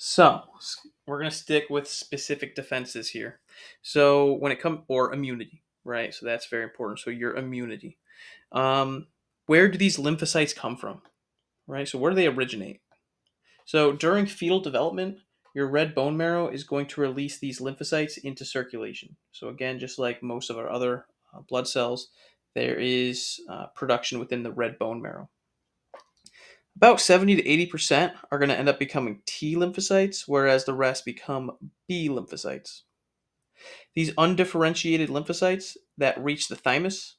So we're gonna stick with specific defenses here. So when it comes or immunity, right? So that's very important. So your immunity. Um, where do these lymphocytes come from? Right. So where do they originate? So during fetal development, your red bone marrow is going to release these lymphocytes into circulation. So again, just like most of our other blood cells, there is production within the red bone marrow. About 70 to 80% are going to end up becoming T lymphocytes, whereas the rest become B lymphocytes. These undifferentiated lymphocytes that reach the thymus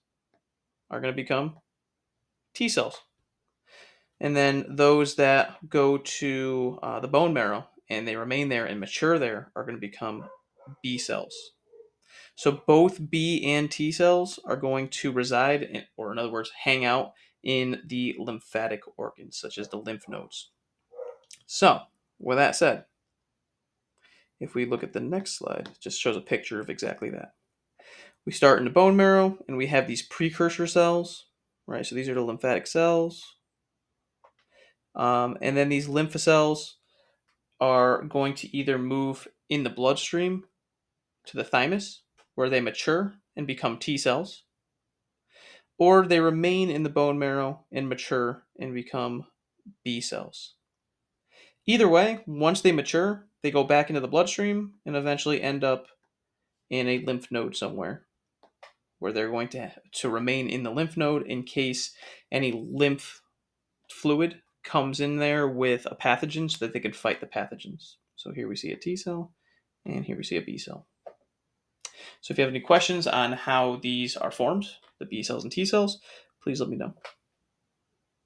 are going to become T cells. And then those that go to the bone marrow and they remain there and mature there are going to become B cells. So both B and T cells are going to reside, or in other words, hang out in the lymphatic organs, such as the lymph nodes. So, with that said, if we look at the next slide, it just shows a picture of exactly that. We start in the bone marrow and we have these precursor cells, right? So these are the lymphatic cells. And then these lymphocells are going to either move in the bloodstream to the thymus, where they mature and become T cells, or they remain in the bone marrow and mature and become B cells. Either way, once they mature, they go back into the bloodstream and eventually end up in a lymph node somewhere where they're going to remain in the lymph node in case any lymph fluid comes in there with a pathogen so that they can fight the pathogens. So here we see a T cell and here we see a B cell. So if you have any questions on how these are formed, the B cells and T cells, please let me know.